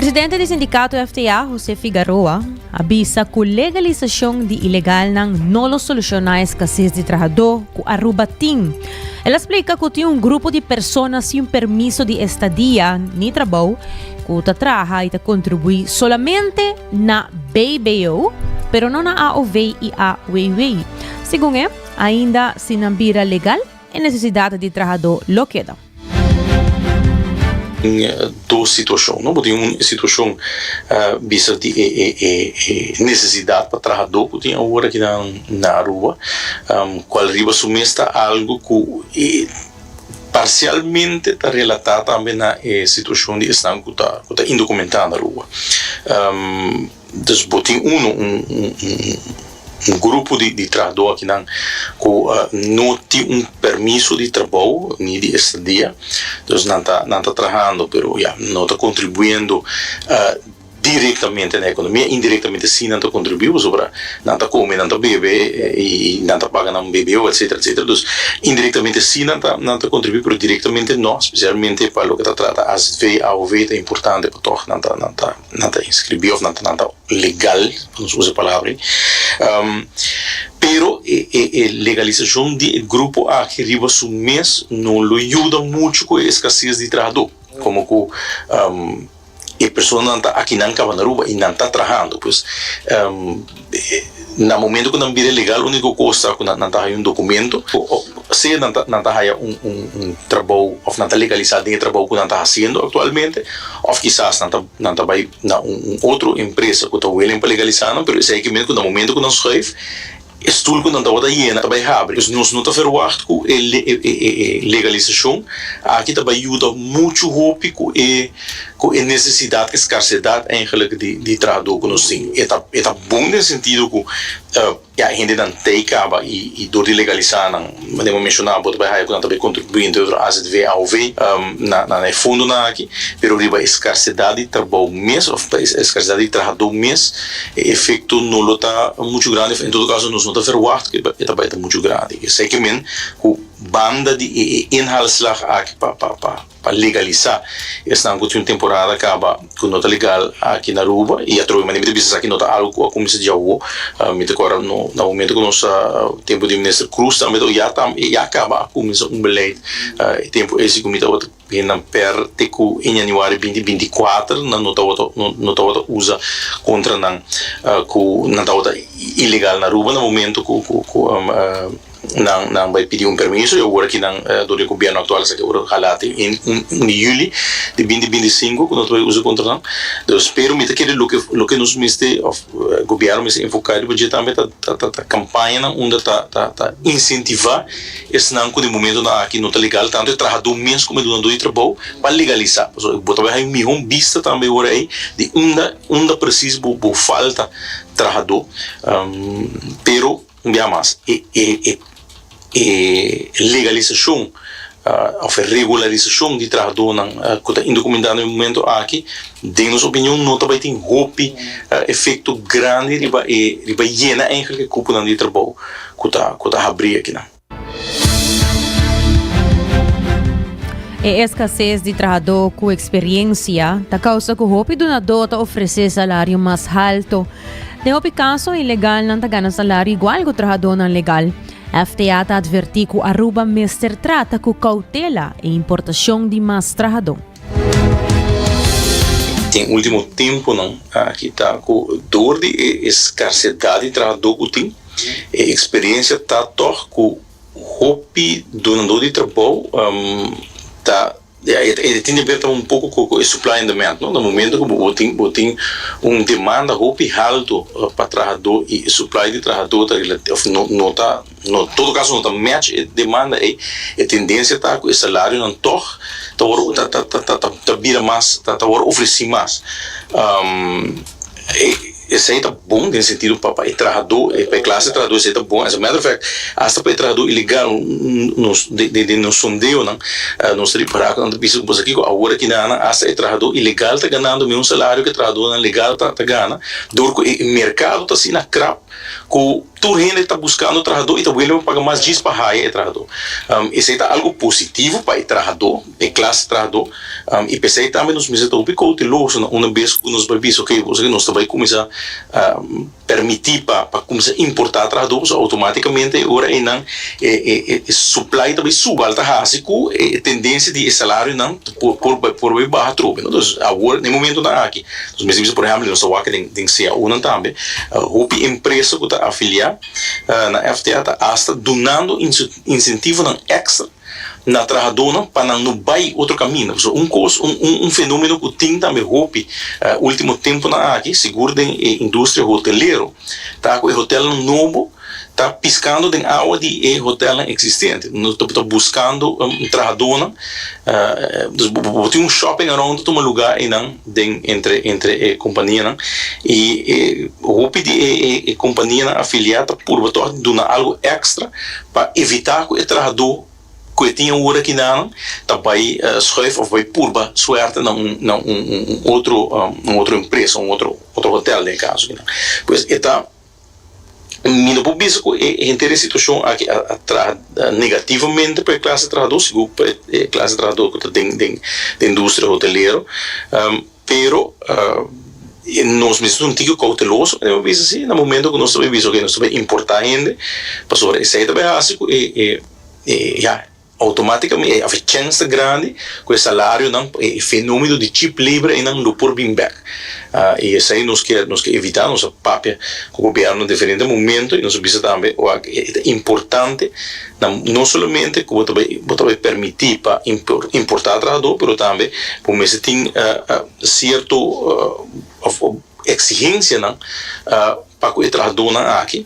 Presidente do Sindicato FTA, José Figueroa, avisa que a legalização de ilegal não soluciona a escassez de trabalhador que Aruba tem. Ela explica que tem grupo de pessoas sem permiso de estadia nem trabalho que trabalha e contribui solamente na BBO, pero não na AOV e AWW. Segundo ele, ainda se não vira legal, a necessidade de trabalhador lo queda. Duas situações, não tem uma situação visa de necessidade para trabalhador que tem agora aqui na rua, qual riba sumesta algo que parcialmente está relatado também na situação de estanco que está indocumentada na rua. Então, tem um grupo de trabalhador aqui que não tem permiso de trabalho nem de estadia, então não está trabalhando, mas não está contribuindo diretamente na economia, indiretamente sim não está contribuindo sobre não está comendo, não está bebendo e não está pagando um bebê, etc, etc. Então, indiretamente sim não está contribuindo, mas diretamente não, especialmente para o que está tratando as AOV é importante para todos, não está inscrito, não está legal, não se usa a palavra. Pero legalização de grupo A que arriba su mês não ajuda muito com a escassez de trabalhador, como que a pessoa não está aqui na Rua e não está trabalhando, pois no momento que não vira legal, a única coisa que não está um documento, se não está um trabalho, ou não está legalizado em trabalho que não está fazendo atualmente, ou quizás não está vai na outra empresa que está willing para legalizar, mas isso é que mesmo no momento que não escreve, estudo que não está hiena também abre. Nós não está verwacht com a legalização, aqui também ajuda muito com a necessidade, a escassidade eigenlijk de trabalhador que nós temos. É bom nesse sentido que a gente não tem acaba e door de legalizar, mas eu mencionar que também contribuindo a AZV, AOV, na fundo aqui, pero a escassidade de trabalho mesmo, a escassidade de trabalhador mesmo, o efeito não está muito grande. Em todo caso, nós não está verwacht que também está muito grande. Eu sei que banda de inhaalslag aqui para legalizar. Esta uma temporada acaba com nota legal aqui na Aruba e a troca de business aqui nota algo que a comissão de AU, me agora no momento que nosso tempo de ministro Cruz também já acaba a comissão beleid tempo esse comité na perde com em janeiro 2024 na nota usa contra na nota ilegal na Aruba no momento não vai pedir permisso. Eu agora aqui do governo atual que agora halate em julho de 2025 quando vai usar contra não. Então espero que o que nos miste o governo se enfocar de também tá campanha onde tá incentivar esse não de momento aqui não tá legal tanto é trabalhador mesmo como do trabalho para legalizar. Eu botar aí um vista também agora aí de onde precisa falta trabalhador, pero já mais legalização ou regularização de trabalhador que está indocumentado no momento aqui, de nossa opinião, não também tem efeito grande e vai llenar eigenlijk o cupo de trabalho que está abrir aqui. A escassez de trabalhador com experiência da causa que o hopi donador está oferecer salário mais alto. De hopi caso ilegal não está ganhando salário igual que o trabalhador não legal. FTA está advertir que Aruba mestre trata com cautela e importação de mais trabalhador. Tem último tempo aqui está com dor de escassidade de trabalhador que tem. A experiência está toch com hopi donador de trabalho tá tem a ver pouco com o supply and demand, no momento que tem demanda alto para trabalhador e supply de trabalhador não todo caso não tá match demanda e tendência tá com o salário não tá vira mais tá oferecer mais esse aí tá bom nesse sentido para o trabalhador, para a classe de trabalhador, esse aí tá bom. As a matter of fact, até para o trabalhador ilegal, no sondeio, não seria para quando pensa que aqui agora que até o trabalhador ilegal está ganhando o mesmo salário que o trabalhador legal está ganhando. Dor que o mercado está assim na crap, que toda gente está buscando o trabalhador e está willing pagar mais dias para hire o trabalhador. Isso é algo positivo para o trabalhador, a classe trabalhador. E pensei também nos meses do pico utiloso, uma vez que nos bebis, ok, você nós também começar a permitir para começar a importar trabalhadores automaticamente agora e não supply também suba alta rásico e tendência de salário não por baixo trobe. Então agora no momento da aqui, os meses por exemplo nós estamos aqui tem ser uma também, a empresa que está afiliada na FTA está hasta donando incentivo não extra na trabalhadora para não vai outro caminho. Um fenômeno que tem também hope último tempo na aqui, seguro da indústria hoteleira, tá com o hotel novo está piscando de água de hotel existente. Nós estamos buscando trabalhadora, tem shopping around um lugar entre companhia e hope de companhia afiliada por donar algo extra para evitar que o trabalhador que tinha hora que não vai schuif ou vai purba suerte na outra empresa, outro hotel em caso. Pois está minha publica é interessante situação aqui negativamente para a classe trabalhador, segundo para a classe trabalhador que tem da indústria hoteleira, pero nós mesmos não temos cauteloso, eu vejo assim, no momento que nós estamos vendo que nós estamos importar gente para sobre esse aí também básico já automaticamente a chance grande com o salário não é fenômeno de chip livre e não do por bem back e isso aí nós quer evitar nossa papia com o governo em diferentes momentos e nós precisa também é importante não somente que você permitir para importar trabalhador, mas também como se tem certo exigência não para que o trabalhador aqui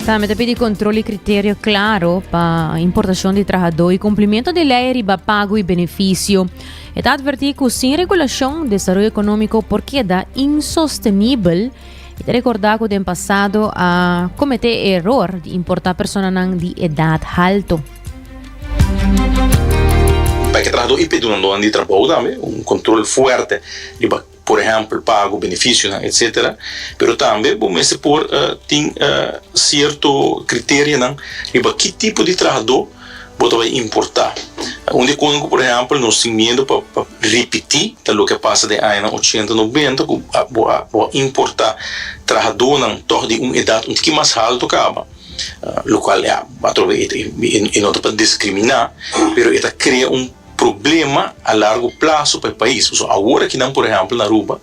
Também te pedi controle e critério claro para importação de trabalhador e cumprimento de lei riba pago e benefício. E te advertir que sem regulação, desenvolvimento econômico porque é insostenível e te recordar que no passado a cometer erro de importar pessoas de idade alta. Para que o trabalhador impede de trabalho também, controle forte por exemplo, pago, benefício, etc. Pero também vamos por tem certo critério, para que tipo de trabalhador você vai importar. Onde quando, por exemplo, nós temos medo para repetir o que passa de anos 80, 90, que importar trabalhador de uma idade um pouquinho mais alta acaba. O qual não para discriminar, mas isso cria problema a largo prazo para o país. Agora que não, por exemplo, na Aruba,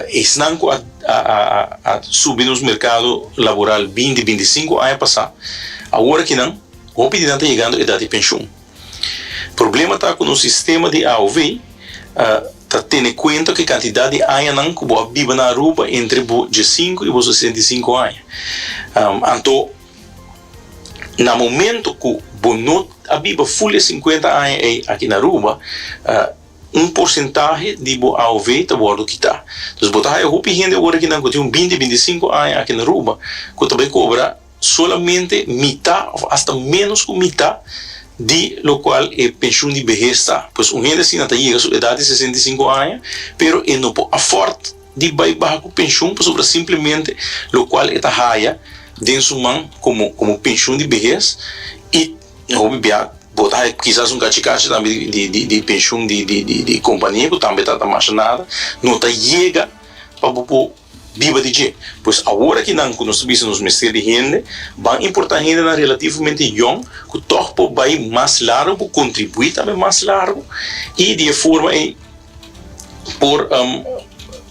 estão a subir no mercado laboral 20, 25 anos passar. Agora que não, o pedido está chegando a idade de pensão. O problema está com o sistema de AOV, está tendo em conta que a quantidade de anos que você vive na Aruba entre 15 e 65 anos. Então, no momento que você a viva full 50 anos aqui na Aruba, porcentagem de AOV está bordo que está. Então, se botar a gente agora que não tem 20, 25 anos aqui na Aruba, que também cobra solamente metade, ou até menos que metade, de lo qual é pensão de vejez está. Pois gente assim não chega a sua idade de 65 anos, pero ele não pode afford de baixar com pensão, sobre simplesmente lo qual é raia dentro sua mão como pensão de vejez e botar quizás cachicache também de pensão de companhia que também está mais nada não está chega para viva de gente. Pois agora que não nós nos mestrar de gente vai importar gente relativamente jovem que torpo vai mais largo contribuir também mais largo e de forma por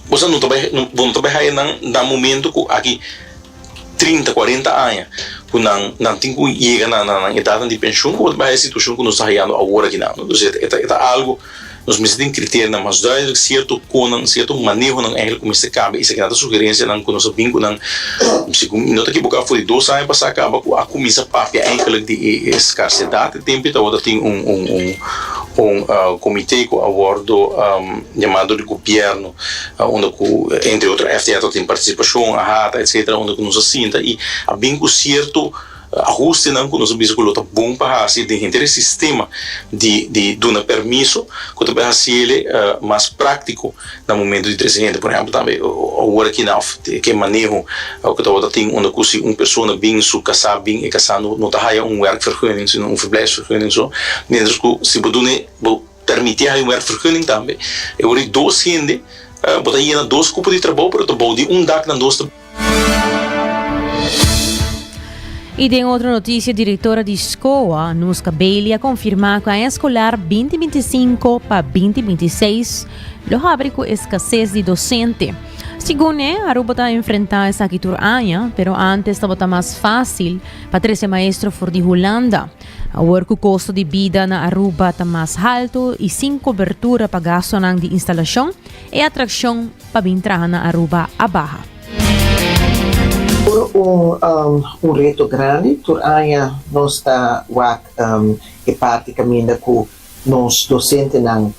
você não vai no momento que aqui 30, 40 anos que não tem que chegar na idade de pensão, que vai a situação que nós estamos agora aqui não. Então, é algo, nós precisamos de critério, mas dá certo manejo como se cabe, isso aqui é uma sugerência que nós vimos, se não está equivocado, foi 2 anos para acaba a comissão papia de escassidade de tempo, então tem comitê que abordo chamado de governo, onde entre outras FTA tem participação, a RATA, etc., onde nos assinta e há bem certo ajuste não, que nós bisculo tá bom para assim de ter esse sistema de dar permisso, que também assim ele mais prático no momento de crescimento, por exemplo, também o working off, que manejo, que tá tem uma coisa, uma pessoa bem su casar bem e casar não tá há werkvergunning, sino verblijfsvergunning zo, nem que se bodune permitir a werkvergunning também, eu ri dois gente, botar aí na dois cupos de trabalho, para trabalho de dag na dois. E em outra notícia, a diretora de escola, Nuska Bailey, confirma que a escolar 2025 para 2026 lo abre com escassez de docente. Segundo Aruba está a enfrentar essa año, pero antes estava mais fácil para 13 maestros for de Holanda. Agora que o custo de vida na Aruba está mais alto e sem cobertura para gasto de instalação e atração para entrar na Aruba a barra. Um reto grande, turanya nós está e praticamente com nós docente não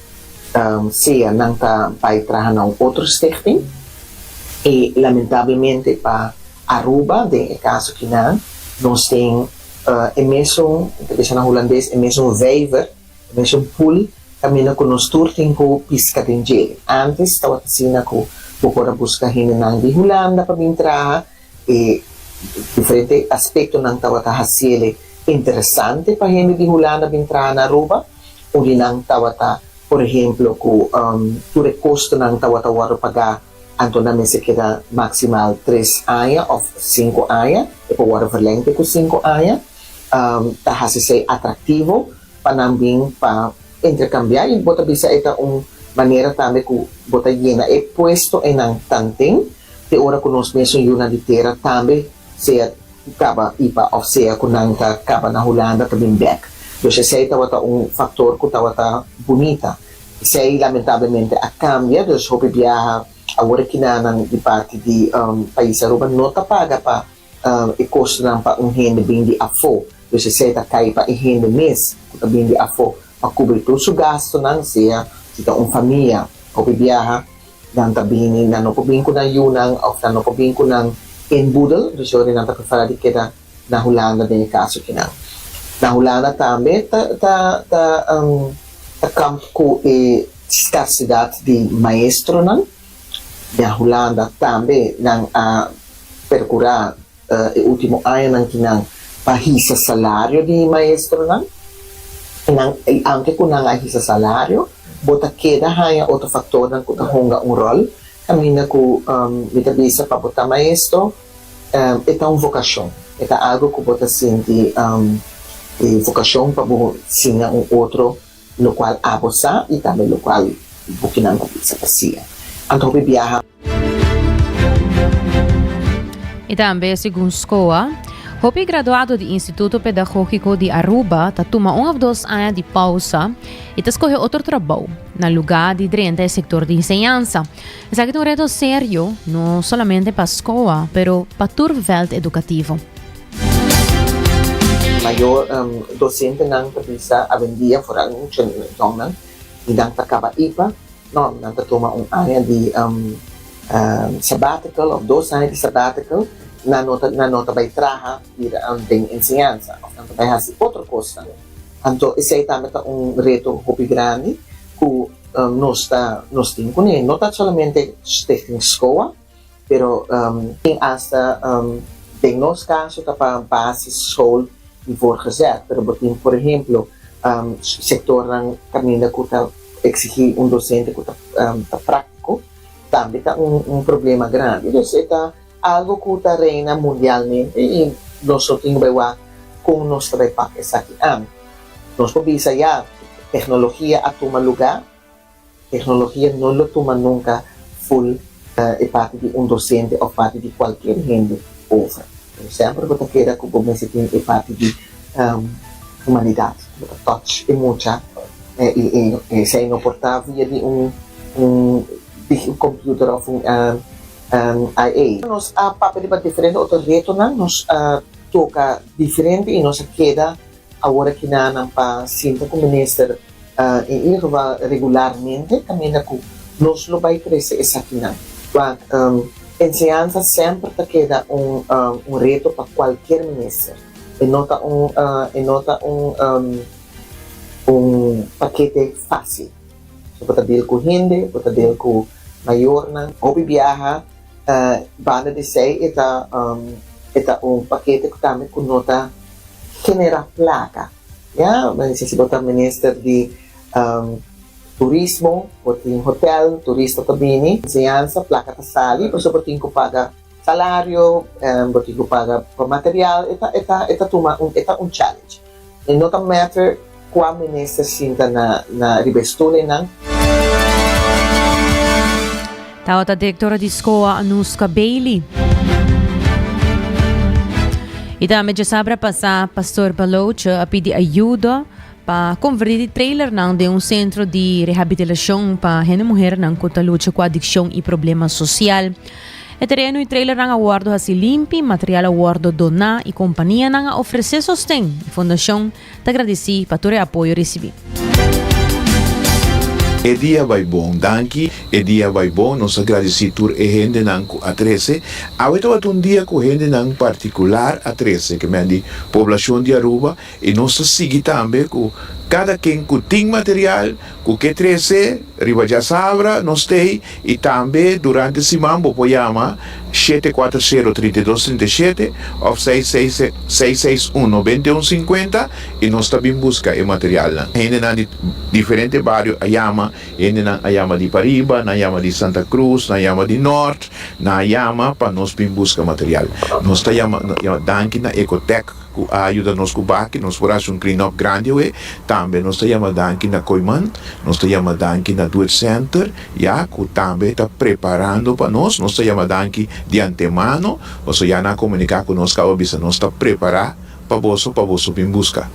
não está para entrar na outro stichting e lamentavelmente para Aruba, de caso que não, nós tem mesmo, na holandês, mesmo waiver, mesmo pool, caminho com nós turting com pisca de gel. Antes estava assim com para buscar gente de Holanda para entrar e diferente aspecto não estava fazendo interessante para gente de Holanda para entrar na Aruba, onde não estava, por exemplo, com o custo não estava pagar Antonamente se queda maximal 3 anos ou 5 anos, e pode verlengte com 5 anos. Está se atrativo para também para intercambiar e bota bisa ita maneira também que bota llena e puesto em tanting de hora que nós mesmos yuna de terra também se acaba ipa ou se a kunanta acaba na Holanda também back. Então se ita bota fator que tá bonita. Se lamentavelmente a cambia, dus hope viaja agora que de parte de país Aruba não está paga para e custo para renda bem de afo. Então se está cai para renda mês, está bem de afo para cobrir todo o gasto não seja se família hope viaja dan tabihin na no pobin ko na yunang of na no pobin ko ng inbudel do sorry na falar de queda na Holanda de caso que não na Holanda também ta campo com escassidade de maestro não na Holanda também nang percurar o último ano nang kinang pahisa salário de maestro não nang anche ko nang ahisa salário bota queda haya outro fator nang kutahonga rol camina ku mitabisa para botar maestro é uma vocação é algo que bota sente vocação para singa outro no qual abosa e também no qual bukinan bisa pasia anto bibiyaha e também segundo SCOA Hopi graduado do Instituto Pedagógico de Aruba, tatuma 1 ou 2 anos de pausa e escolhe outro trabalho, no lugar de dirigente do setor de ensinança. Esse é um reto sério, não somente para a escola, mas para todo o veld educativo. Maior docente não precisa avendia fora um chão não e não acaba IPA, não toma ano de sabbatical ou 2 anos de sabbatical. Na nota vai traha de ensinança, então vai fazer outra coisa. Então, esse aí também é reto muito grande que nós temos, não está somente em escola, mas tem hasta, em nosso caso, está para base escola e voorgezet. Mas, por exemplo, sector ng caminho que está exigir docente que está prático, também está problema grande. Então, está algo que está reina mundialmente e nós temos com nós trabalhamos aqui. Nós podemos já tecnologia a tomar lugar, tecnologia não lo toma nunca full parte de docente ou parte de qualquer gente over. Sempre que queda que o se tem parte de humanidade, touch e muita e se não portar via de computer ou IA. Nós papel diferente, outro reto nós toca diferente e nós queda agora que não para sinta como ministro em irva regularmente caminha com nós lo vai crescer essa aqui não. Ensinança sempre queda reto para qualquer ministro. un paquete fácil. So, patabil ko hindi, patabil ko mayor na, o bibiyaha, banda de say, ita un paquete ko tamit ko nota genera placa. Yeah, manisisibota minister di turismo, puting hotel, turista tabini, enseñanza, placa tasali, por so puting ko paga salario, puting ko paga material, ita un challenge. And not a matter kwa minister sinta na ribestule ng Tawag ta direktora di SCOA Anuska Bailey. Ita medyo sabra pa sa Pastor Baloch a pidi ayuda pa convertir trailer ng de un centro de rehabilitação pa hene mujer ng kutalucha com adicção e problema social. E terreno e trailer ng awardo hasi limpi, material awardo dona e companhia ng oferecer sostém. E fundação te agradeci pa ture apoio recebi. E dia vai bom, danke, e dia vai bom, nós agradecidos e gente não a 13. Agora um dia com gente não particular a 13, que é de população de Aruba, e nós seguimos também com cada quem tem material, com que 13, riba já sabra, nós tem, e também durante esse mambo, apoiamos 740-3237 ou 661-9150 e nós também busca o material. Gente na diferentes bairros, gente na Ayama de Pariba, na Ayama de Santa Cruz, na Ayama de Norte, na Ayama, para nós bem busca material. Nós estamos dando na Ecotec, que ajuda nos com baque, nós fazemos um clean-up grande, também nós estamos dando na Coiman, nós estamos dando na Do It Center, que também está preparando para nós estamos dando de antemano, você já na comunicar com nós, nós está preparado para você vir buscar.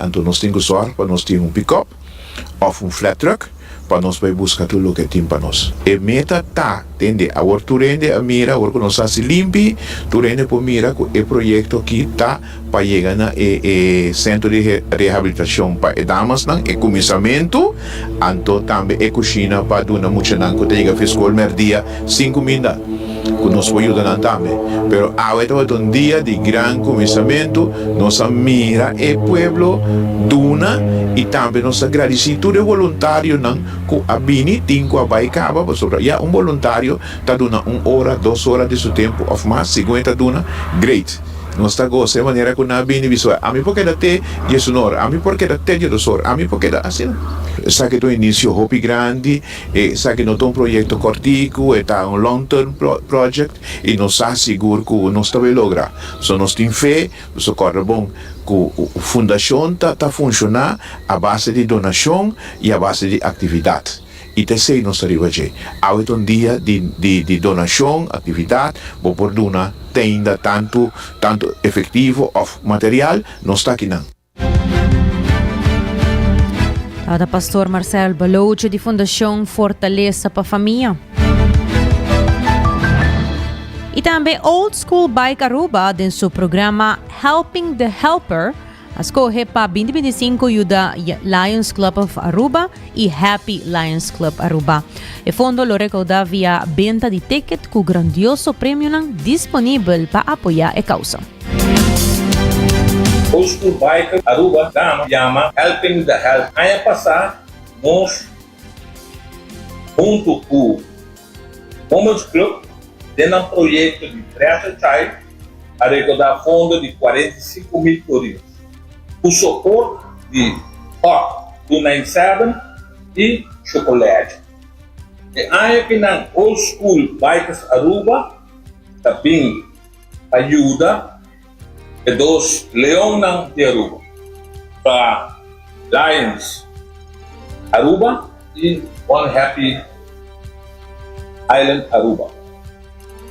Então nós temos sorte para nós ter um pick-up ou um flat truck para nós vai buscar tudo o que tem para nós. E meta tá, entende? Agora tu rende a mira, agora que nós se limpe, tu rende por mira com o projeto que tá para chegar na centro de reabilitação para damas não, e começamento, então também e cozinha para dona muita não que chega fiscal merdia 5 minutos. Que nos pode ajudar também. Pero ahora é um dia de grande começamento, nós mira o pueblo duna e também nós agradecemos todo voluntário não que a bini tem com a baicaba, sobre já voluntário está dando 1 hora, 2 horas de seu tempo, ou mais 50 duna, great. Nós está gostando de maneira que na bini visual. A mim porque da te de sonora, a mim porque da te de dosor, a mim porque da assim. Sabe que do início hobby grande, e sabe que não tem projeto cortico, está long term project e nós asseguro que nós também logra. So nós tem fé, so corre bom que a fundação tá funcionar a base de donação e a base de atividade. E terceiro nós arriba já. Há um dia de donação, atividade, por dona tem ainda tanto efetivo ou material, nós está aqui não. Da Pastor Marcel Baloch de Fundação Fortaleza para a Família. E também Old School Bike Aruba, em seu programa Helping the Helper, escorre para 2025 ajuda Lions Club of Aruba e Happy Lions Club Aruba. E fundo lo recauda via venda de ticket com grandioso prêmio disponível para apoiar a causa. Old School Bike Aruba chama Helping the Help. Aí passar, nós, junto com o Women's Club, temos um projeto de Treasure Child, a arrecadar fundo de 45 mil corias. O suporte de Hot 297 e chocolate. E aí que na Old School Bikes Aruba também ajuda e dos Leão de Aruba para Lions Aruba e One Happy Island Aruba.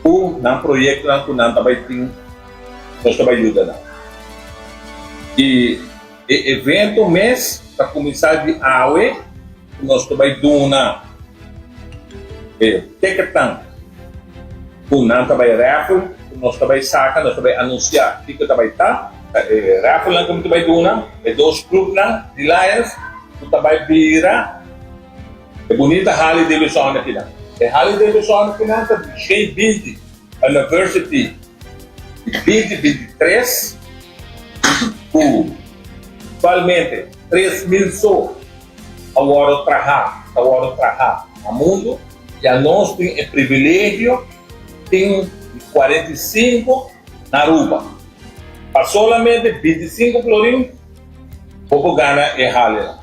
O nang proyekto nang kunan tabay ting nós tabay ajuda na. E evento mês para começar de awe nós tabay duna ticketang kunan tabay raffle nós tabay saca nós tabay anunciar ticket tabay ta raffle lang kami tabay duna dos group lang de Lions tabay bira bonita Harley Davidson na kina. E Harley Davidson pinanta cheio de University 2023 Atualmente, 3.000 só agora trabalhar no mundo, e nós temos o privilégio de 45 na Aruba. Para solamente 25 florins, pouco ganha e rala.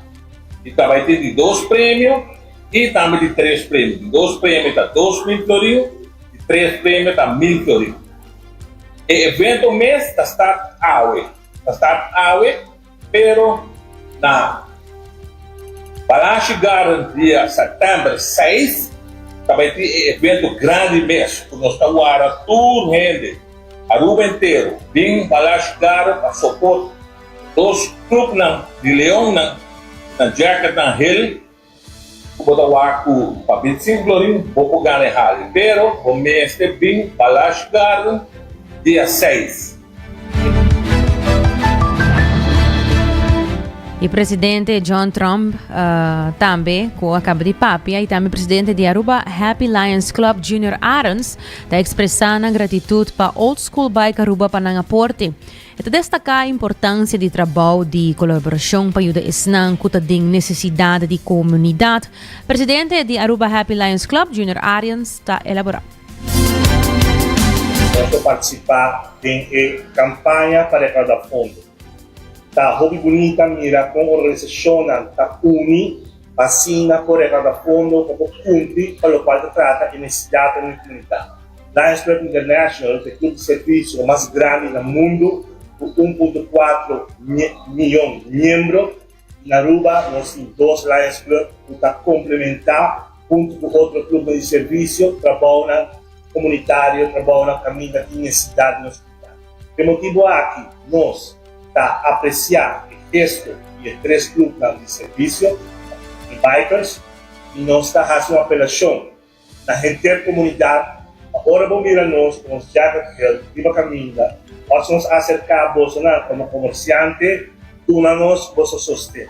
E também tem de 2 prêmios e também de 3 prêmios. De 2 prêmios está 2.000 florins, de 3 prêmios está 1.000 florins. E evento mês está start awe, pero para chegar no dia setembro 6, também tem evento grande mês, que nós estamos agora tudo rende, Aruba inteiro, vem para chegar para suporte dos clubes de Leão, na Jacket na Hill, para 25 florins, pouco ganha errado, pero o mês vem para chegar dia 6. E presidente John Trump também, que acaba de papia, e também presidente de Aruba Happy Lions Club Junior Arons, está expressando gratitude para Old School Bike Aruba para o aporte. E destacar a importância de trabalho de colaboração para ajudar a cuta de necessidade de comunidade. Presidente de Aruba Happy Lions Club Junior Arons está elaborando. Posso participar em campanha para cada fundo. Tá hobby bonita mira com organização tá uni vacina por cada fundo para cumprir para o qual trata a necessidade da comunidade. Lions Club International é o clube de serviço mais grande no mundo, com 1.4 milhão de membros. Na Aruba nós temos 2 Lions Club que está complementar junto com outro clube de serviço, trabalho comunitário, trabalho na caminho da necessidade nos hospitais. O motivo aqui nós está apreciar o gesto e os 3 clubes de serviço de bikers e nós está fazendo uma apelação na intercomunidade. Agora vamos mirar nós com os Jacket Hill, Viva Caminda, nós nos acercar a Bolsonaro como comerciante, tunanos vosso sostém.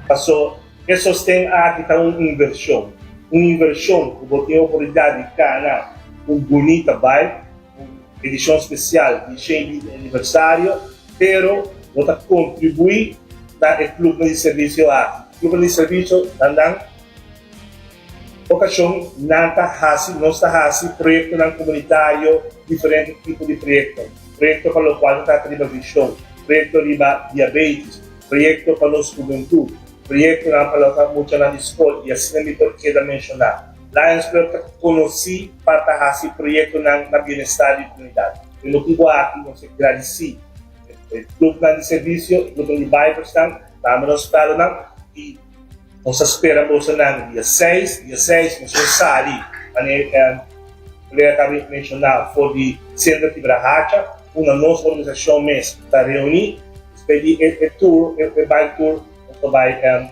Passou, que sostém aqui está uma inversão que vou ter a oportunidade de ganhar uma bonita bike, uma edição especial de 100 aniversário, pero vou contribuir para o clube de serviço aqui. O clube de serviço andam ocasião não está fazendo projeto não comunitário, diferente tipo de projeto para o qual está a visão, projeto de diabetes, projeto para os juventude, projeto para muita na escola e assim me quero mencionar. Lions Club conheci para fazer projeto na bem-estar da comunidade. O motivo aqui nós agradecemos o clube de serviço, o clube de bikers estamos falando e nós esperamos dia 6 nós vamos sair, eu acabei de mencionar, foi de Centro de Brahacha, uma nossa organização mesmo, está reunir, pedir o bike tour, o bike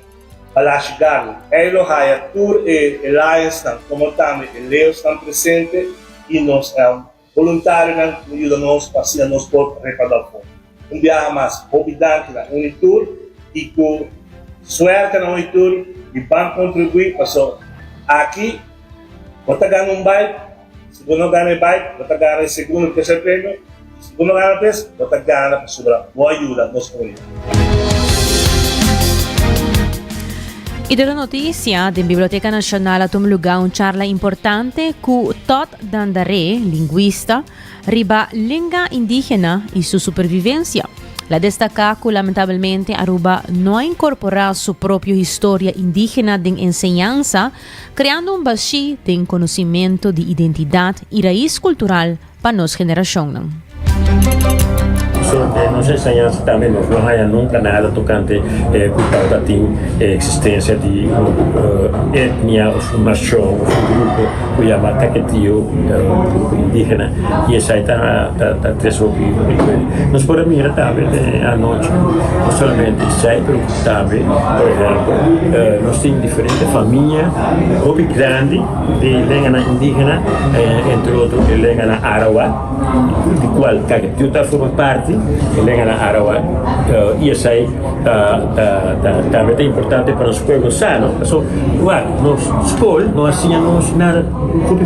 para chegar. Ele há tour e Lions, como também, o Leo estão presentes e nós voluntários ajudam-nos para ser nos por recaudar fundo. Dia mais, obrigado na Unitur e com suerte na Unitur e vão contribuir para aqui, você ganha bike, se você não ganha bike, você ganha o segundo e terceiro prêmio, se você não ganha preço, você ganha para sobrar boa ajuda nos comunidades. E da notícia, da Biblioteca Nacional ha lugar uma charla importante com Todd Dandare, linguista, riba língua indígena e sua supervivência. La destaca que lamentavelmente Aruba não incorpora sua própria história indígena de enseñanza, criando vazio de conhecimento de identidade e raiz cultural para nossa geração. Nos enseñanzas también no hay nunca nada tocante cultura de existencia de etnia o formación o grupo que llama Caquetío, grupo indígena, y esa está tesouro. Nos podemos mirar también anoche, no solamente sai preocupável, por ejemplo, nós temos diferentes famílias, muito grande de língua indígena, entre outros de língua árabe, de qual Caquetío forma parte. lenga na arawa e sai também é importante para os pueblos sanos. So, nos escola nós tínhamos nada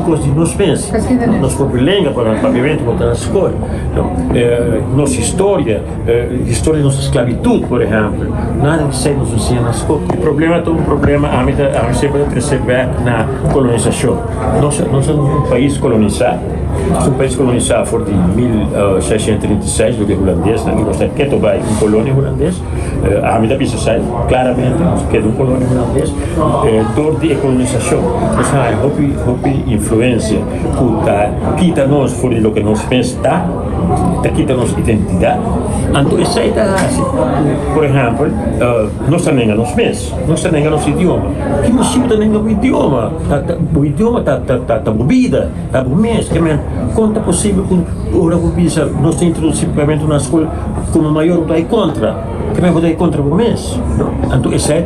coisa de nós pensa. Nós próprios lenga para o pavimento botar na escola. Nossa história da nossa esclavitud, por exemplo, nada que sai nos ensina na escola. O problema é um problema a sempre perceber na colonização. Nós somos um país colonizado. É um país colonizado foi de 1636 do holandês, né? Nós temos que tomar uma colônia holandesa. A Amida Pisa sai claramente que é uma colônia holandesa. Dor de colonização. Mas há uma influência que quita nós fora do que nós pensamos, quita nossa identidade. Então, isso aí está assim. Por exemplo, nós também nós mesmos, nós também nosso idioma. Que nós também o idioma. O idioma está bobida, está bom mesmo. Quanto é possível que nós introduzimos na escola como maior vai contra? Que me votar contra o mês. Então, esse é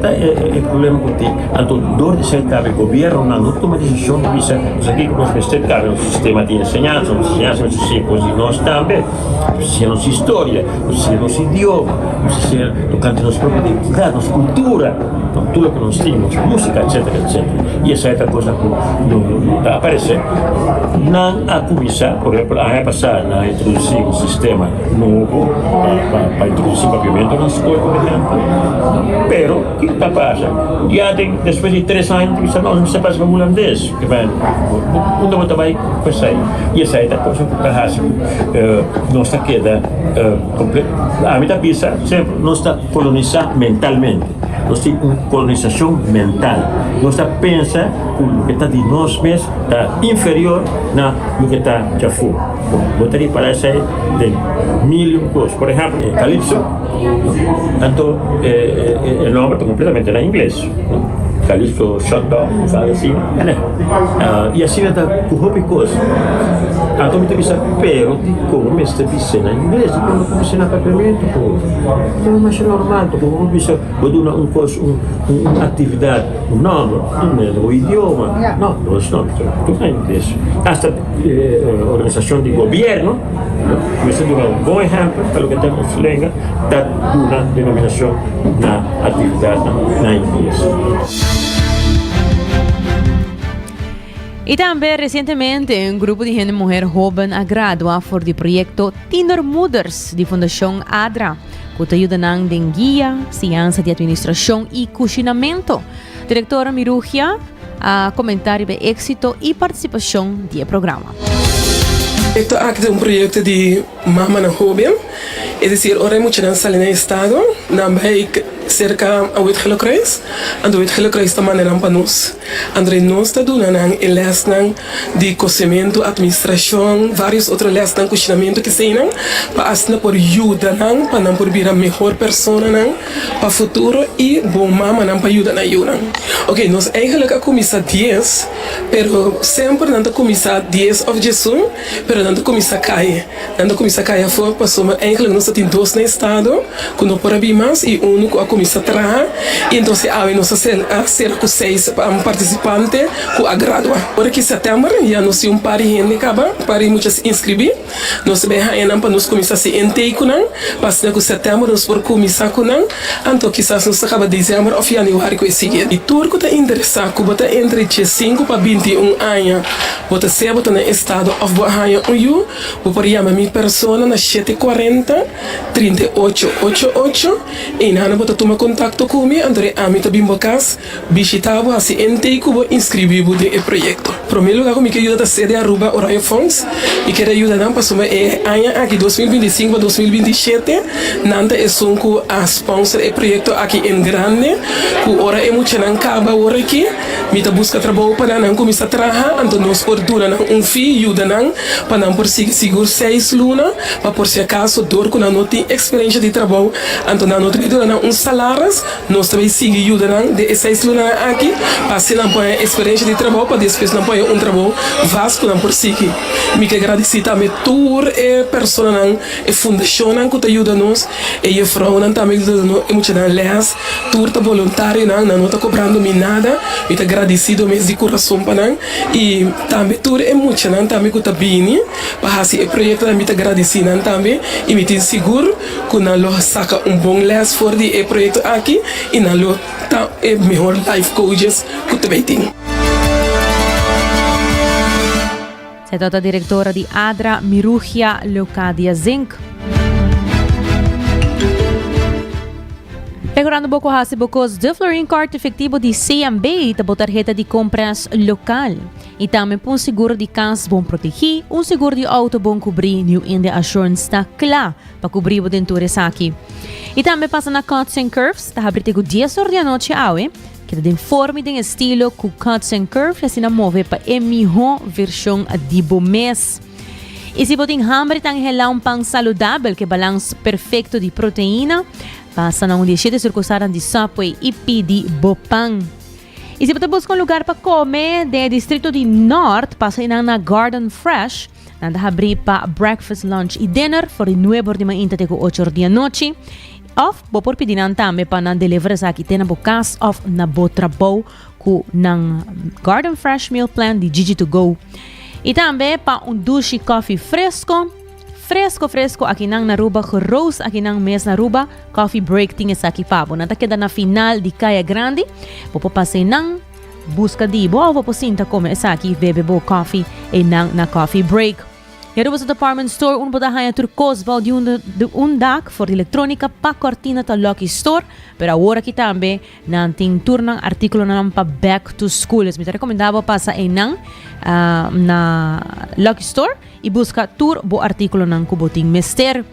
o problema que tem. Então, dor de ser o governo não toma decisão de visa. Nós aqui nós temos um sistema de ensinança, mas nós também. Se nossa história, se nosso idioma, se tocante a nossa própria identidade, nossa cultura, tudo que nós temos, música, etc. E essa é a coisa que está aparecendo. Não a começar, por exemplo, a passar a introduzir um sistema novo para introduzir pavimento na escola, por exemplo. Pero, o que está passando? Já tem, depois de 3 anos, nós não sabemos o holandês. Onde você vai passar? E essa é a coisa que está passando. Nossa queda, a minha pista, sempre, nós está colonizado mentalmente. Nós temos uma colonização mental. Nós pensa que o que está de nós mesmos está inferior no que está já fora. Botaria para essa de 1000 coisas. Por exemplo, Calypso, então, o nome está completamente em inglês. Calypso Shutdown, sabe assim, né? E assim está com roupa e coisa. Então, me pensa, pero, como está dizendo em inglês, como comecei na pavimento, então, mas é normal, como bisa, vou dar uma atividade, um nome, o idioma, não, nós não, tudo em inglês. Hasta organização de governo, você dá um bom exemplo, para o que temos lenga, dá uma denominação na atividade na inglês. Y también recientemente un grupo de gente mujer joven a graduar por el proyecto Tinder Mothers de Fundación ADRA, que te ayudan en guía, ciencia de administración y cocinamiento. Directora Mirugia a comentar de éxito y participación del programa. Esto es un proyecto de mamá joven, es decir, ahora hay mucha sala en el estado, cerca a Wit-Gelokruis, en de Wit-Gelokruis también en Panus. André nos está dando en les de cocimiento, administración, varios otros les de cocinamiento que se dan, para hacer por ayuda, para por vir a mejor persona, para futuro y bom mamá para ayudar a ayudar. Ok, nos eigenlijk começar 10, pero sempre não começar 10 of Jesus, pero não começar cair. Não começar cair foi passou, mas eigenlijk nós temos 2 no estado, com não por abrir mais e a começar a trabalhar. E então se há nós ser com 6 participantes com a graduar. Por que setembro já nós temos par de gente acaba, para muitas inscrever. Nós bem ainda para nós começar a se intake não, passando com setembro nós por começar com não, então quizás nós acaba dezembro ou janeiro com esse dia. E tudo que está interessado, que bota entre 5 para 21 anos, bota se bota no estado of Bahia eu vou por chamar minha pessoa na 740 3888 e na bota tomar contato comigo, André Amita Bimbocas, visitava assim intake vou inscrever no projeto. Primeiro lugar comigo ajuda a sede Aruba Oraio Funds e quero ajudar não para soma ano aqui 2025 a 2027 nanta é sonco a sponsor o projeto aqui em grande que ora é muito não acaba ora aqui mita busca trabalho para não começar a trabalhar então nós por dura não fio ajuda não para não por seguro 6 luna para por se acaso dor com não tem experiência de trabalho então não tem dura não salários nós também sigue ajuda não de 6 luna aqui para se não põe experiência de trabalho para depois não põe trabalho vasco não por seguir me que agradecer também tour é pessoa não é fundação não que te ajuda nós e a frau não também ajuda nós é muito não aliás tour tá voluntário não tá cobrando me nada me tá agradecido mesmo de coração para não e também tour é muito não também que tá bem para esse projeto me tá agradecido não também e me meeting seguro que nalo saca bom les voor die proyecto aqui e nalo tá mejor life coaches que te meeting. Se trata diretora di Adra Mirugia Leocadia Zinc. Pegorando pouco hasi bocos de Florin Card efetivo de CMB tabo tarjeta de compras local. E também por seguro de casa bom proteger, seguro de auto bom cobrir New India Assurance está claro para cobrir o dentures aqui. E também passa na Cuts and Curves, tá abrindo 10 horas da noite awe, que tem forma de estilo com Cuts and Curves, assim na move para a melhor versão de bom mês. E se você hambre tang helar pang saudável que balanço perfeito de proteína, passa na onde de circunstância de Subway e pede bopang. E se você busca lugar para comer do distrito de Norte, passa na Garden Fresh, nanda abrir para breakfast, lunch e dinner, for de 9 de manhã até 8 da noite. Of, bo por pedir também para não delivery sa aqui, tem na bokas of na botrabo com na Garden Fresh Meal Plan de Gigi2Go. E também para douche coffee fresco aqui nang Naruba, rose aqui nang mes Naruba, coffee break tinha sa aqui pabo. Nata queda na final de Caia Grande, popo passei nang busca di bo, popo sinta come essa aqui bebe bo coffee e nang na coffee break. Yaruba sa department store, bodahaya turcos val de dak for elektronika pa cortina ta Lucky Store, pero agora aqui também nanting turnang artikulo na pa back to school. Es me recomendava passa e nang na Lucky Store e busca tur bo artikulo nang kuboting mester.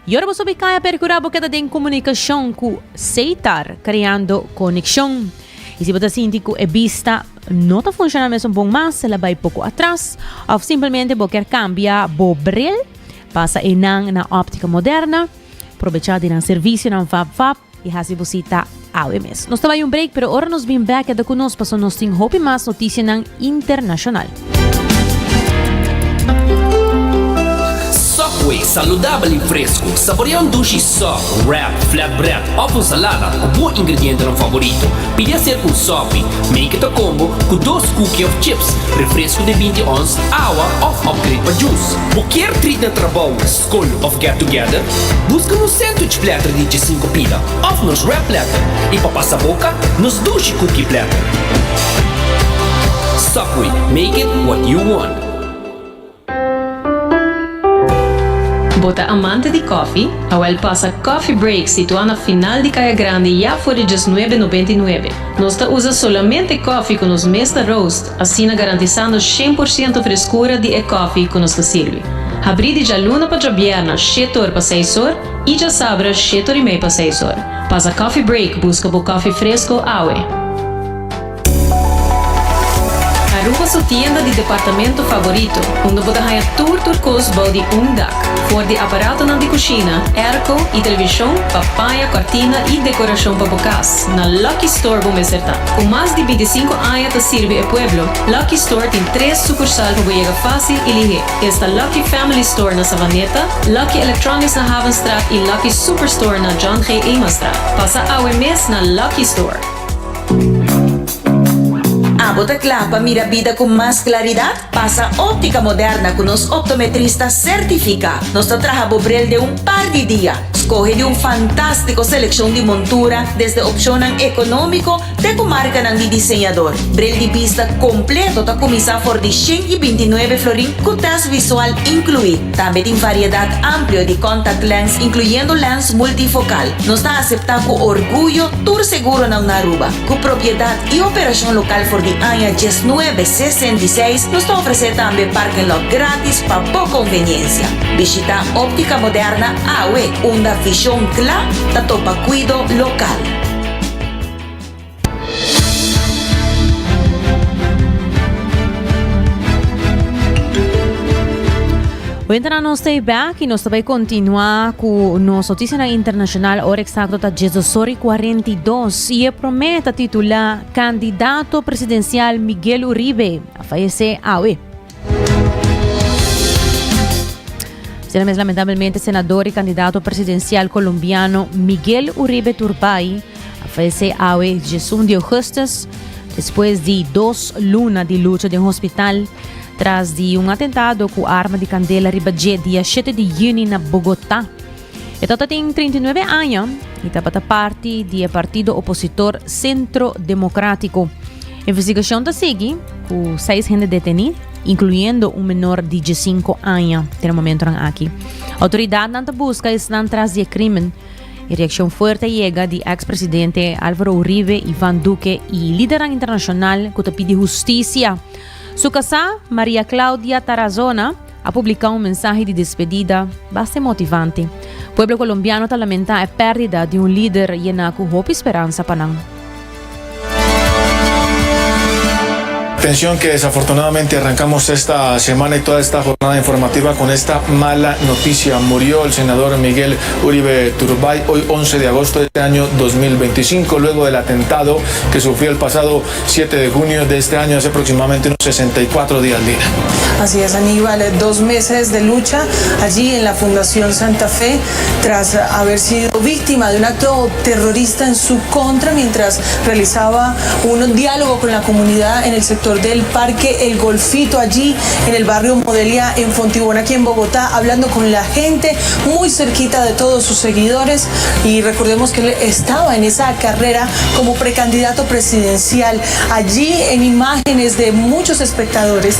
Yaruba sa bikaya percurabo kita din comunicação com Seitar, criando conexão. E se você sente que a vista não está funcionando mesmo bom mais, ela vai pouco atrás, ou simplesmente você quer cambiar o bril, passa na óptica moderna, aproveitar de serviço na FAB e assim você está ao mês. Nós estamos em break, pero agora nos vem back da conosco, para nós temos hope mais notícia internacional. Subway, saudável e fresco. Saboreia sushi soft, wrap, flatbread ou salada com bom ingrediente no favorito. Pide ser com sopi, make it a combo com 2 cookies of chips, refresco de 20 ons, água ou upgrade para juice. Qualquer treat na trabalho, school ou get together, busca no sandwich platter de 5 pila ou nos wrap platter e para passar boca, nos sushi cookie platter. Subway, make it what you want. Bota amante de coffee, Awel passa Coffee Break situado na final de Caia Grande já por $19,99. Nós usa solamente coffee com os Mesta Roast, assim garantizando 100% frescura de coffee que nos serve. Abrir de luna para viernes, 7 horas para 6 horas, e já sabra 7 horas e meia para 6 horas. Passa Coffee Break, busca o coffee fresco, Awe. Aruba sua tienda de departamento favorito, onde você ganha turcos de dak, for de aparato de cozinha, airco e televisão, papaya, cortina e decoração para bocas. Na Lucky Store vamos acertar. Com mais de 25 anos de servir ao pueblo, Lucky Store tem 3 sucursais para chegar fácil e ligeiro. Esta Lucky Family Store na Savaneta, Lucky Electronics na Havenstraat e Lucky Superstore na John G. Eamonstraat. Passa ao mês na Lucky Store. Bota clapa, mira vida con más claridad. Pasa óptica moderna con los optometristas certificados. Nos trabaja bobrel de un par de días. Escoge de un fantástico selección de montura desde opción económico de comarca de diseñador. Brel de vista completo ta comisa for de 129 florín con test visual incluido. También en variedad amplia de contact lens incluyendo lens multifocal. Nos da aceptar con orgullo tour seguro na Aruba. Con propiedad y operación local for de año 1966 nos ofrece también parking lot gratis para poca conveniencia. Visita óptica moderna AWE, una visión clara da topa cuido local. Bueno, nós estamos back e nós vamos continuar com nossa notícia internacional. Hora exacta está 18:42 e promete titular candidato presidencial Miguel Uribe a falecer hoje. Mas lamentavelmente, senador e candidato presidencial colombiano Miguel Uribe Turbay a falecer hoje, 1 de agosto, depois de 2 lunas de luta de hospital. Tras de atentado com arma de candela ribadje dia 7 de junho na Bogotá. Ito tating 39 anos, itapata parte do partido opositor Centro Democrático. Investigação da SIGI, com 6 gente detenidos, incluindo menor de 15 anos, até o momento aqui. A autoridade não busca estão atrás de crime. A reação forte chega de ex-presidente Álvaro Uribe, Iván Duque e líder internacional que pede justiça. Sua casa, Maria Cláudia Tarazona, a publicar mensagem de despedida bastante motivante. O povo colombiano lamenta a perda de líder llena com hope e esperança para nós. Atención que desafortunadamente arrancamos esta semana y toda esta jornada informativa con esta mala noticia. Murió el senador Miguel Uribe Turbay hoy 11 de agosto de este año 2025 luego del atentado que sufrió el pasado 7 de junio de este año, hace aproximadamente unos 64 días, Lina. Así es, Aníbal, 2 meses de lucha allí en la Fundación Santa Fe tras haber sido víctima de un acto terrorista en su contra mientras realizaba un diálogo con la comunidad en el sector del Parque El Golfito, allí en el barrio Modelia en Fontibón, aquí en Bogotá, hablando con la gente muy cerquita de todos sus seguidores. Y recordemos que él estaba en esa carrera como precandidato presidencial. Allí en imágenes de muchos espectadores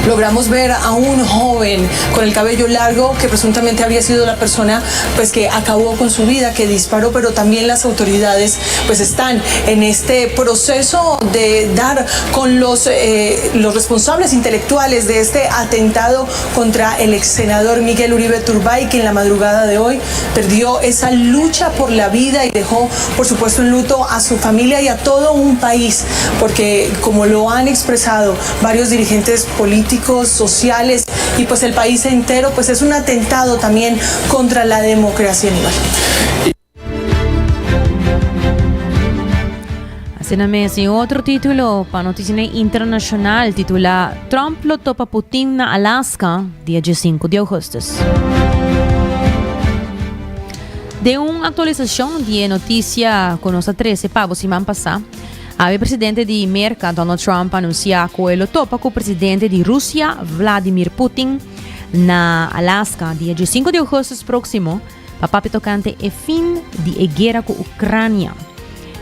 logramos ver a un joven con el cabello largo que presuntamente habría sido la persona pues que acabó con su vida, que disparó, pero también las autoridades pues están en este proceso de dar con los responsables intelectuales de este atentado contra el ex senador Miguel Uribe Turbay, que en la madrugada de hoy perdió esa lucha por la vida y dejó, por supuesto, en luto a su familia y a todo un país, porque como lo han expresado varios dirigentes políticos, sociales y pues el país entero, pues es un atentado también contra la democracia, Aníbal. Sinamesi, outro título para notícia internacional titula Trump lo topa Putin na Alaska, dia 5 de agosto. De uma atualização de notícia com nossa 13 para semana passada, o presidente de América, Donald Trump, anunciou que ele topa com o presidente de Rússia, Vladimir Putin, na Alaska, dia 5 de agosto próximo, para tocante o fim de guerra com a Ucrânia.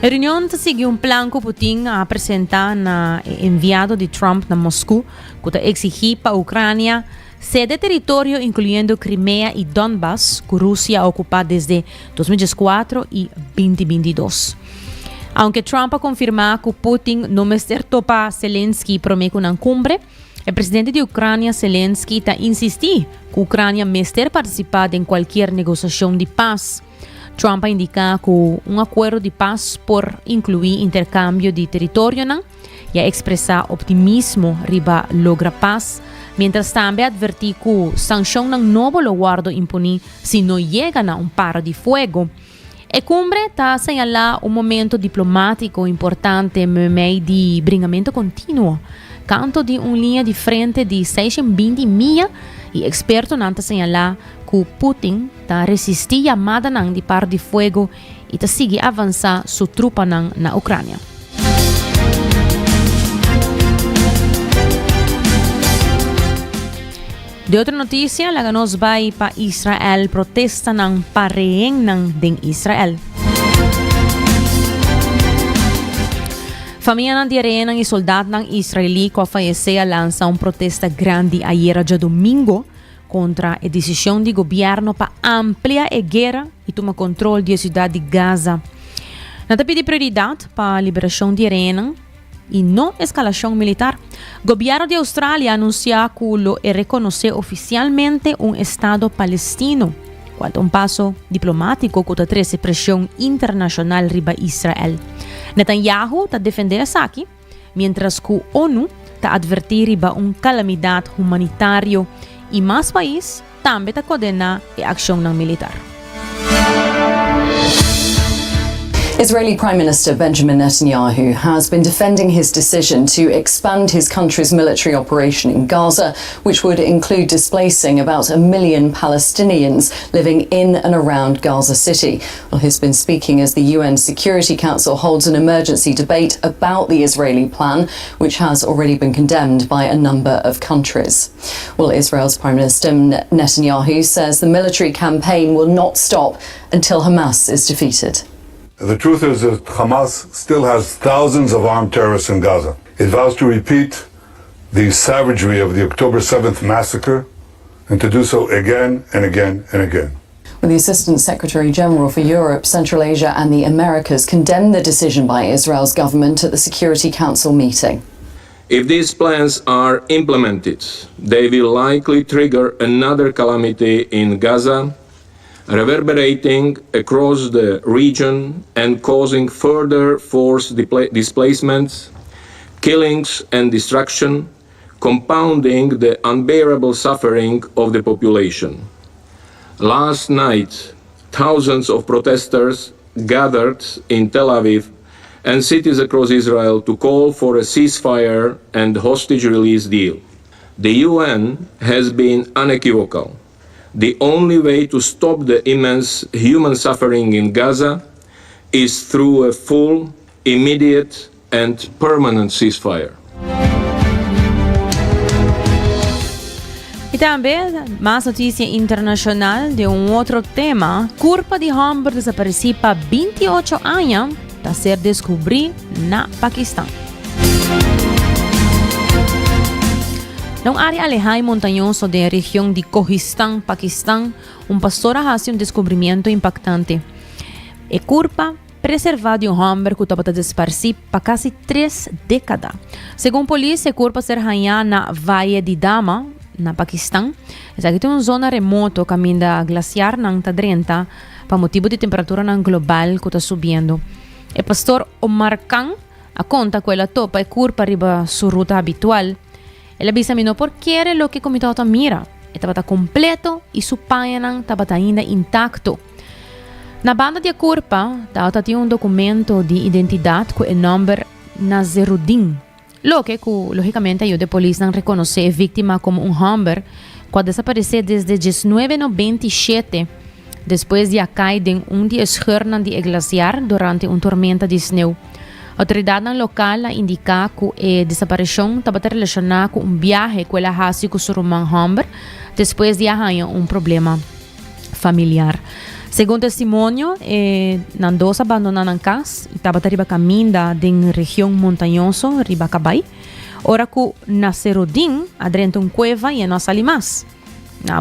A reunião seguiu plano que Putin a apresentar na enviado de Trump na Moscou, que exigir para a Ucrânia ceder território, incluindo Crimea e Donbass, que a Rússia ocupa desde 2014 e 2022. Aunque Trump a confirmar que Putin não mester topa Zelensky promete uma cumbre, o presidente de Ucrânia, Zelensky, está insistir que a Ucrânia mester participar em qualquer negociação de paz. Trump indica que um acordo de paz por incluir intercâmbio de território e a expressar optimismo riba logra paz, mientras também advertir que sanção não vai guardo impunir se não chega a paro de fogo. A cumbre está a señalar um momento diplomático importante no meio de bringamento contínuo, canto de uma linha de frente de 620 milhas e experto não está a señalar que Putin está resistir a chamada de par de fogo e está seguir avançar sua trupa na Ucrânia. De outra notícia, nos vai para Israel protesta ng pareheng ng Israel. Família ng diarena e soldado ng Israeli que falleceu lança protesta grande ayer dia domingo contra a decisão do governo para ampliar a guerra e tomar controle da cidade de Gaza. Nata pedi prioridade para a liberação de arena e não escalação militar. O governo de Austrália anunciou que lo reconheceu oficialmente Estado palestino, quanto passo diplomático que traz pressão internacional riba Israel. Netanyahu está defendendo essa aqui, mientras que a ONU está advertir riba calamidade humanitária e mais país também está condenar a ação militar. Israeli Prime Minister Benjamin Netanyahu has been defending his decision to expand his country's military operation in Gaza, which would include displacing about 1 million Palestinians living in and around Gaza City. Well, he's been speaking as the UN Security Council holds an emergency debate about the Israeli plan, which has already been condemned by a number of countries. Well, Israel's Prime Minister Netanyahu says the military campaign will not stop until Hamas is defeated. The truth is that Hamas still has thousands of armed terrorists in Gaza. It vows to repeat the savagery of the October 7th massacre and to do so again and again and again. Well, the Assistant Secretary General for Europe, Central Asia and the Americas condemned the decision by Israel's government at the Security Council meeting. If these plans are implemented, they will likely trigger another calamity in Gaza, reverberating across the region and causing further forced displacements, killings and destruction, compounding the unbearable suffering of the population. Last night, thousands of protesters gathered in Tel Aviv and cities across Israel to call for a ceasefire and hostage release deal. The UN has been unequivocal. The only way to stop the immense human suffering in Gaza is through a full, immediate and permanent ceasefire. E também, mais notícia internacional de outro tema. Corpo de homem desaparecido há 28 anos está a ser descobrido na Paquistão. Na área alejada e montanhosa da região de Kohistan, Paquistão, pastor fez descobrimento impactante. O corpo preservado de homem que estava desaparecido há quase 3 décadas. Segundo a polícia, o corpo ser hallado na Vale de Dama, na Paquistão. Essa aqui tem uma zona remota, caminho da glaciar não está drenta, para motivo de temperatura não global que está subindo. O pastor Omar Khan conta que ela topa e curva arriba sua ruta habitual. Ela avisa não porque era o que o comitê mira. Estava completo e sua página estava ainda intacto. Na banda de curva, tinha um documento de identidade com o nome Nazeruddin. Lo que, logicamente, ajuda a polícia a reconhecer a vítima como homem que desapareceu desde 1997, depois de cair em de esquerda de glaciar durante uma tormenta de snow. A autoridade local indica que a desaparição estava relacionada com viagem que ela fez com seu irmão homem, depois de arranhar problema familiar. Segundo testemunho, Nandosa abandonaram a casa e estava a caminho da região montanhosa, riba Cabai. Ora que Nazeruddin adentro uma cueva e não saiu mais.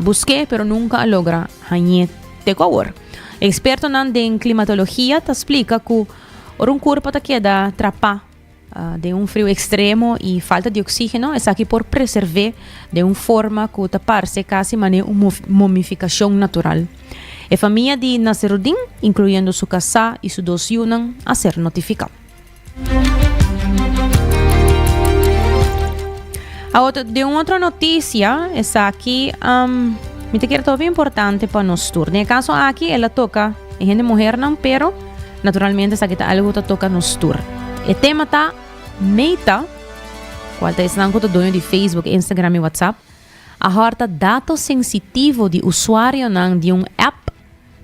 Busquei, mas nunca logra ganhar de cor. Experto em climatologia explica que um corpo queda atrapado de frio extremo e falta de oxígeno, é aqui por preservar de uma forma que parece quase uma momificação natural. A família de Nazeruddin, incluindo sua casa e seus 2 filhos, a ser notificada. De uma outra notícia, essa aqui me te quero bem importante para nós todos. No caso aqui, ela toca a gente mulher não, pero naturalmente essa aqui algo que toca nos todos. O tema está Meta, qual está com o dono de Facebook, Instagram e WhatsApp, a horta dados sensitivos de usuário de um app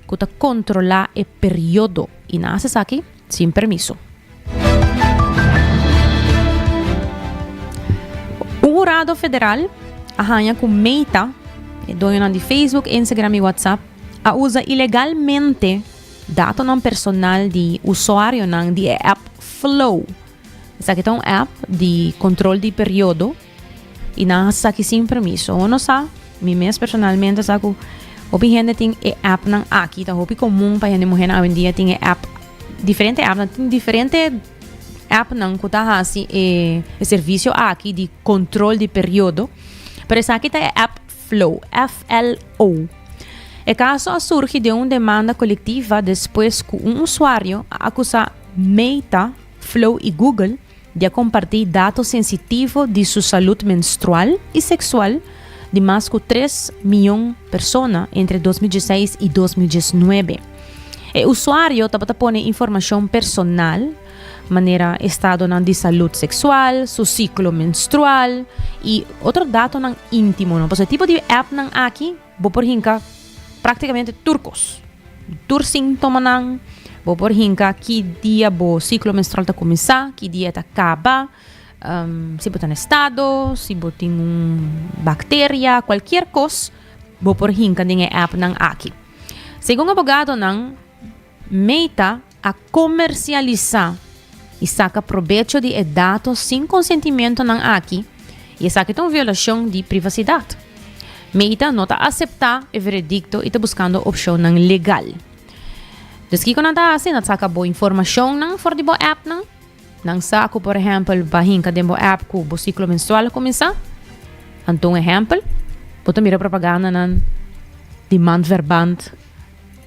que controla o período e nasce aqui sem permisso. O jurado federal arranha com Meta, dono de Facebook, Instagram e WhatsApp, usa ilegalmente dados não personal de usuário de app Flow. Essa aqui é um app de controle de período e nasce aqui sem permisso. Eu não sei, mesmo personalmente, sabe que gente tem app aqui, tá hopi comum para gente mulher hoje em dia tem app diferente app não que tá assim e serviço aqui de controle de período. Pero essa aqui tá app Flow, FLO. O caso surge de uma demanda coletiva depois que usuário acusa Meta, Flow e Google de compartilhar dados sensitivos de sua saúde menstrual e sexual de mais de 3 milhões de pessoas entre 2016 e 2019. O usuário dapat pôr informação personal, maneira estado de saúde sexual, seu ciclo menstrual e outro dado íntimo. Não? Porque tipo de app aqui, vou por hinka praticamente turcos. Tur sintoma vou por hinka que dia o ciclo menstrual está começar, que dia está acaba, se botar no estado, se botar bactéria, qualquer coisa, vou por hinka nessa app aqui. Segundo o abogado, meta a comercializar e saca proveito de dados sem consentimento aqui e saca uma violação de privacidade. Meta não está aceitar o veredicto e está buscando opção legal. Desde que não está assim, não saca boa informação for de boa app não saca, por exemplo, bahinka de boa app que o ciclo menstrual começa. Então, exemplo, bota mira propaganda de manverband,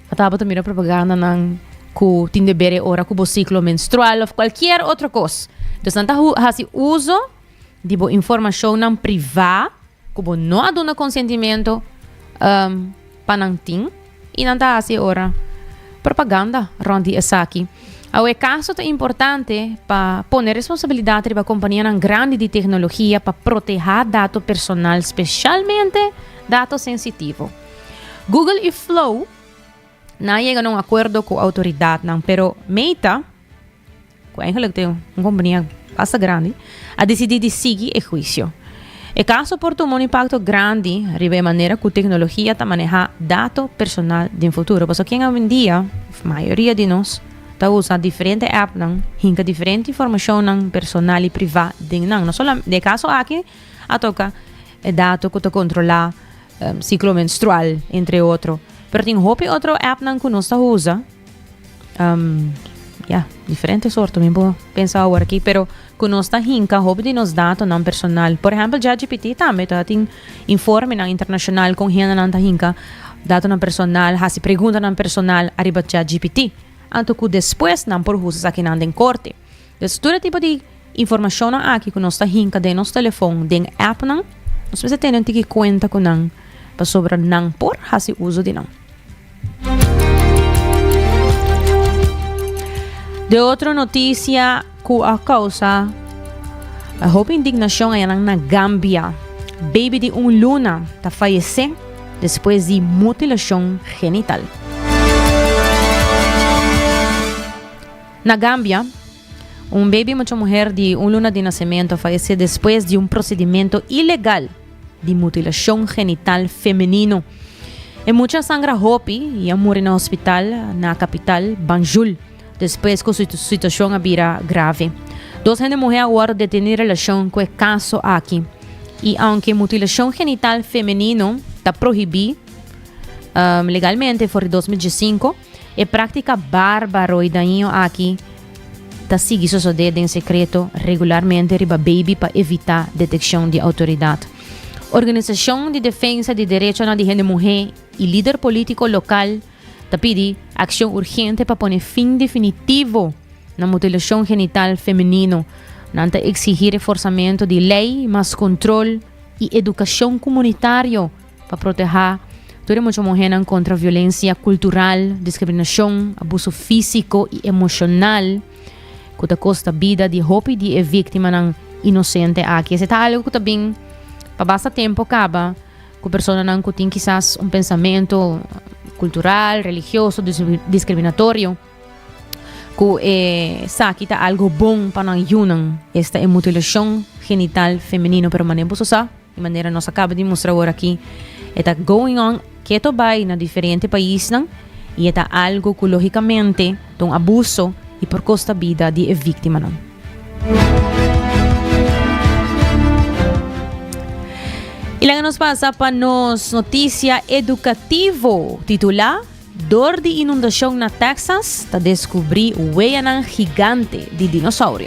bota mira propaganda que tem de ver hora que o ciclo menstrual ou qualquer outra coisa. Então, não está uso de boa informação privada que não há dado consentimento para não ter e não está assim hora propaganda ronde essa aqui. O caso é importante para pôr responsabilidade para a companhia grande de tecnologia para proteger dados personal, especialmente dados sensitivos. Google e Flow não chegam a um acordo com a autoridade, pero Meta, que eigenlijk tem uma companhia bastante grande, a decidir de seguir o juízo. O caso por um impacto grande de maneira que a tecnologia está manejando dados personal no futuro. Porque quem hoje em dia, a maioria de nós, está usando diferentes apps, hinca diferente informação personal e privada. Não só no caso aqui, a toca dados que controla ciclo menstrual, entre outros. Mas tem outro app que nós usa, diferentes sortes, mesmo pensar agora aqui, pero que nós está hinca, de nos dados personal. Por exemplo, ChatGPT também tem informe internacional com gente não hinca, dados personal, hasi pergunta personal, arriba ChatGPT. Anto que depois não por usar aqui em corte. Então, todo tipo de informação aqui que nós está hinca de nosso telefone, de app nós precisamos ter que conta com não, para sobre não por hasi uso de não. De outra notícia que a causa a indignação aí na Gâmbia. Baby de luna está falecendo depois de mutilação genital. Na Gâmbia, baby e uma mulher de luna de nascimento faleceu depois de procedimento ilegal de mutilação genital feminino. E muita sangra hopi e morreu no hospital na capital Banjul. Depois que a situação vira grave. Duas mulheres agora detêm relação com o caso aqui. E aunque mutilação genital feminino está proibida legalmente por 2015, é prática bárbara e daño aqui está seguindo suceder em secreto regularmente para baby para evitar detecção de autoridade. Organização de defesa de direitos de mulher e líder político local pede ação urgente para pôr fim definitivo na mutilação genital feminino, para exigir reforçamento de lei, mais controle e educação comunitária para proteger toda mulher contra violência cultural, discriminação, abuso físico e emocional, que custa a vida de hope de vítima inocente aqui. Esse é algo que também, para bastante tempo, acaba com pessoas que têm quizás pensamento cultural, religioso, discriminatório, que sabe que é algo bom para não esta mutilação genital feminino, pero manemos usar de maneira nós acaba de mostrar agora aqui, está going on que to vai na diferentes países e está algo que logicamente é abuso e por custa vida de vítima E lá nos passa para nos notícia educativo titular Dor de inundação na Texas está descobrir o huella gigante de dinossauro.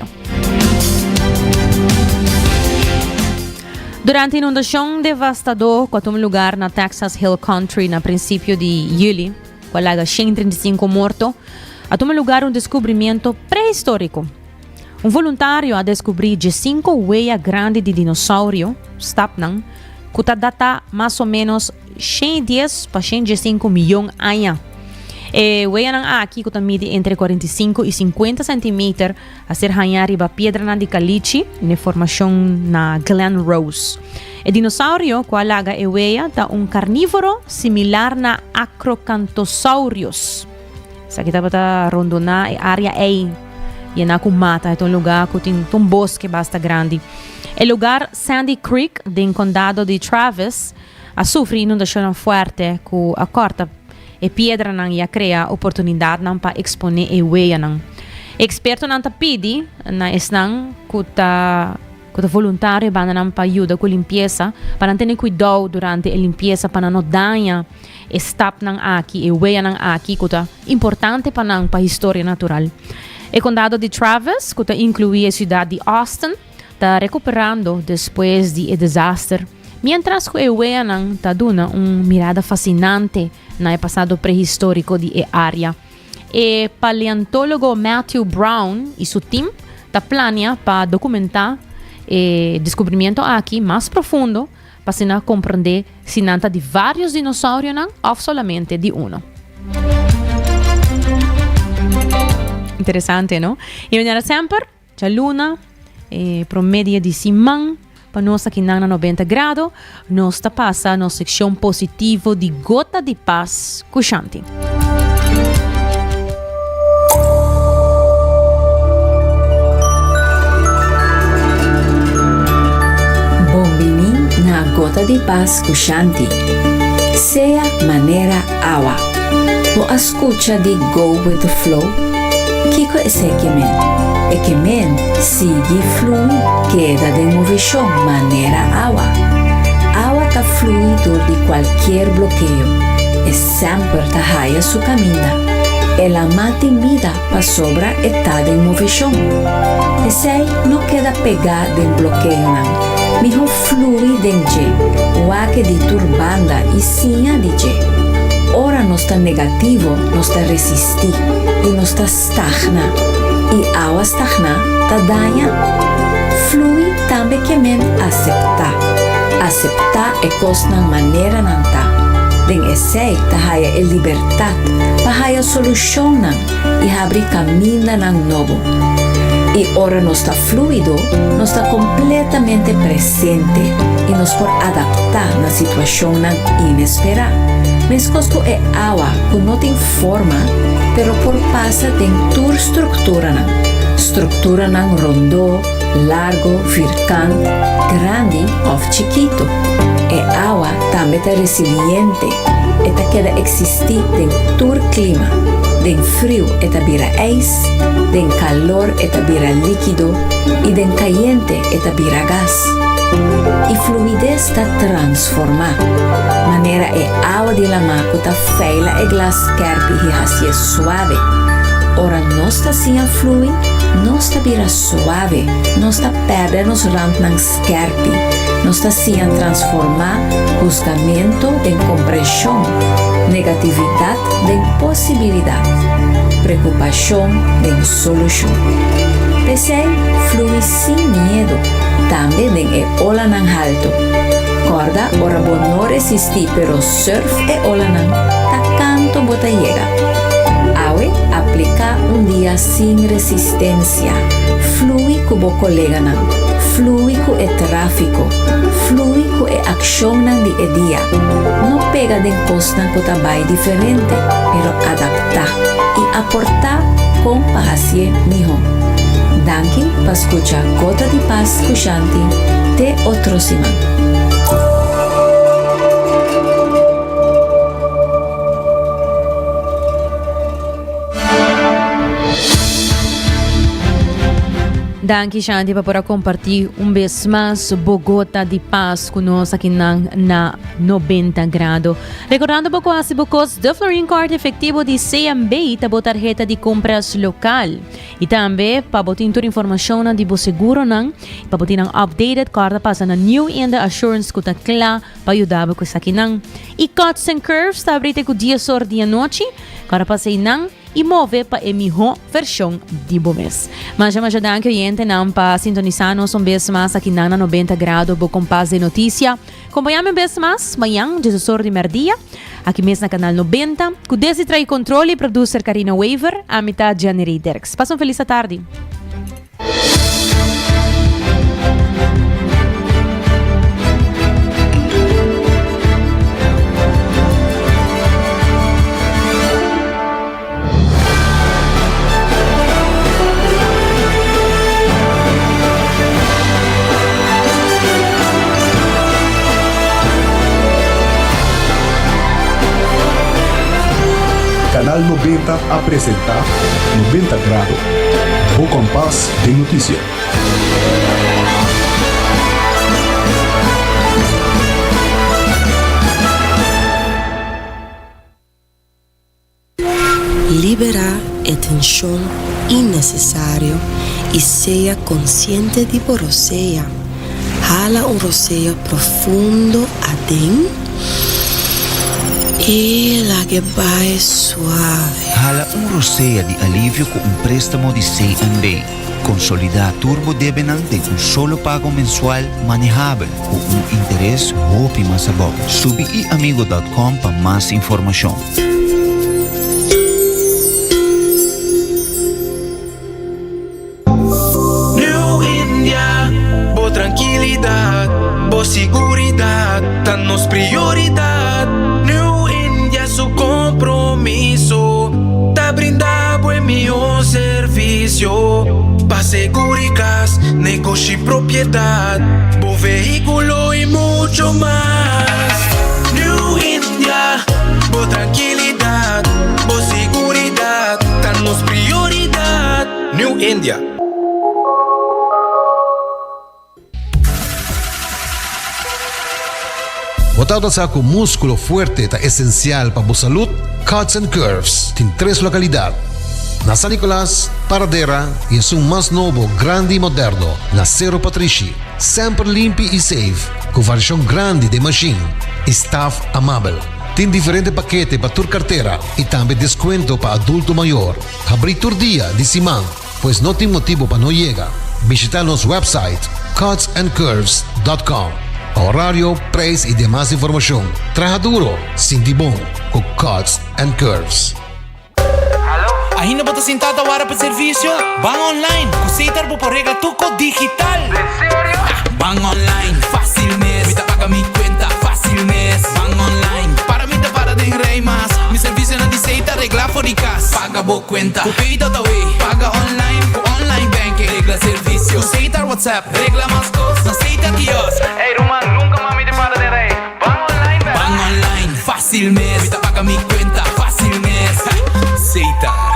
Durante a inundação devastadora com um lugar na Texas Hill Country na princípio de julho, com a 135 mortos, a um lugar descobrimento pré-histórico. Voluntário a descobrir 5 huellas grandes de dinossauro, Stapnan, que data mais ou menos 110 para 105 milhões de anos. Weya ng aki kuta midi entre 45 y 50 cm a ser hanya riba piedra na di caliche ne formasyon na Glen Rose. Dinosaurio kualaga weya ta un carnívoro similar na Acrocanthosaurus. Sa kita bata rondo na area A. Yan na mata itong lugar kuting itong bosque basta grande. Lugar Sandy Creek din condado de Travis a sufri inundación fuerte ku a corta piedra nang ia crea oportunidad nang pa expone weya nang. Experto nang tapidi na isnang kuta voluntário bana nang pa ajuda com limpeza para ter cuidado durante a limpeza para não danhar estap nang aqui weya nang aqui kuta importante para nang pa história natural. O condado de Travis kuta inclui a cidade de Austin tá recuperando depois de desastre. Mientras que weya nang tá duna mirada fascinante na passado pré-histórico de área. O paleontólogo Matthew Brown e seu time tá planea para documentar o descobrimento aqui mais profundo para se compreender se nanta de vários dinossauros ou solamente de um. Interessante, não? E olhar sempre, a luna, promédio de Simão, para nós aqui na 90 graus, nós está passa na secção positivo de Gota de Paz Kushanti. Bombini na Gota de Paz Kushanti. Sea maneira awa. O escucha de Go with the Flow. Kiko ese Ekemen sigue flui, queda de movimento maneira awa. Awa ta flui dor de qualquer bloqueio. E sempre ta haya su camina. Ela mate vida pa sobra e ta de movimento. E sei não queda pegar de bloqueio não. Miho flui denje, wake de turbanda e sinha de je. Ora não está negativo, não está resistir e não está stagna. E água stagna ta danha. Flui também que men aceitar. Aceitar é coisa na maneira não tá. Den essay ta haya e liberdade, pa haya solução nan e abrir caminho nan novo. E ora não está fluido, não está completamente presente e nos por adaptar na situação nan inesperada. Mas cosco é água que não tem forma, pero por passa tem tur estrutura nan. Estrutura nan rondo, largo, vircante, grande ou chiquito. E água também é resiliente, eta queda existir em todo clima. Den frio eta vira eis, den calor eta vira líquido e den caliente eta vira gás. E fluidez está transformada. Maneira é água de la maco tá feila e glas kerpi e hasia suave. Ora não está assim a fluir, não está vira suave, não está perde nos rand nang skerpi, não está assim a transformar juzgamento em compreensão, negatividade em possibilidade, preocupação em solução. Pensei, flui sem medo, também é ola nang alto. Corda, ora bom não resistir, pero surf é ola nang, tá canto bota llega. Awe aplica dia sem resistência. Flui como colega nan. Flui com o tráfico. Flui com a ação nan de dia. Não pega de coisa que trabalho diferente, pero adaptar e aportar com paciência melhor. Danke para escuchar Gota de Paz Kushanti. Te outro semana. Danke, Shanti, para compartilhar vez mais Bogota de Paz conosco aqui na 90 graus. Recordando pouco assim, porque The Florin Card efetivo de CMB tá botar tarjeta de compras local. E também para botar toda informação de bo seguro não, para botar um updated card passa na New End Assurance que tá claro para ajudar com isso aqui não. E Cuts and Curves tá abrindo com dia sorte dia noite, para passar não. e move para a melhor versão de Bomes. Mas já ajudam que o oyente não para sintonizar-nos vez mais aqui na 90 graus do Compás de Notícia. Acompanhamos vez mais, manhã, 16 de meio-dia, aqui mesmo na Canal 90, com Desi Trai Controle e producer Karina Waver, a mitad de Janery Derks. Passam feliz tarde. Canal 90 apresenta 90 grados, o Compás de Notícia. Libera a tensão innecessária e seja consciente de por roceia. Jala roceia profundo adentro. E la que vai suave. Hala roceia de alívio com préstamo de C&B. Consolidar Turbo Debenante com solo pago mensual manejável com interesse roupa mais bom. Subiamigo.com para mais informação. New India, boa tranquilidade, boa seguridade, tá nos prioridade. New India, su compromiso, tá brindando el mejor servicio. Pa seguridad, negocio y propiedad, buen vehículo y mucho más. New India, boa tranquilidad, boa seguridad, tá nos prioridad. New India. Botado sa com músculo fuerte está esencial para a saúde, Cuts and Curves tem 3 localidades. Na San Nicolás, Paradera e é um mais novo, grande e moderno, na Cerro Patrici. Sempre limpo e safe, com variação grande de machine. Staff amável. Tem diferentes paquetes para tua carteira e também desconto para adulto maior. Abrir todo dia de semana, pois não tem motivo para não chegar. Visitar nosso website cutsandcurves.com. Horário, preço e demais informação. Traja duro, sinti bom, com Cuts and Curves. Ainda bota sentada agora para serviço? Van online, cositar por rega tuco digital. ¿En serio? Van online, fácil mes. Me paga mi cuenta, fácil mes. Van online, para mí te para de rey más. Mi servicio no dice regla for casa. Paga bo cuenta, copita da way. Paga online, online banking. Regla servicio, cositar WhatsApp. Regla más cosas, aceita kiosco. Ey, Roman, nunca mami te para de rey. Van online, van online, fácil mes. Me paga mi cuenta, fácil mes. Aceitar.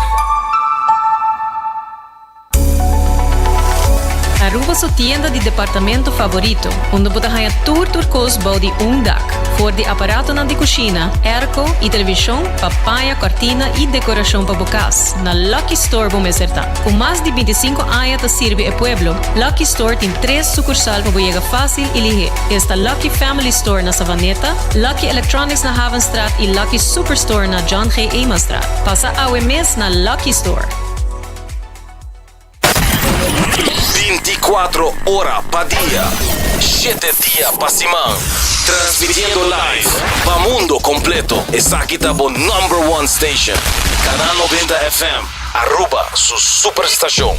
Aruba su tienda de departamento favorito, onde você ganha tudo cosbo de dak, for de aparato na de cozinha, airco e televisão, papaya, cortina e decoração para bocas. Na Lucky Store vamos acertar. Com mais de 25 anos de servir o pueblo, Lucky Store tem 3 sucursal para chegar fácil e ligeiro. Esta Lucky Family Store na Savaneta, Lucky Electronics na Havenstraat e Lucky Superstore na John G. Emastraat. Passa a mes na Lucky Store. 24 horas para dia, 7 dias para semana, transmitiendo live para mundo completo. Esta aqui tá bo #1 station, Canal 90 FM, Aruba, su superestação.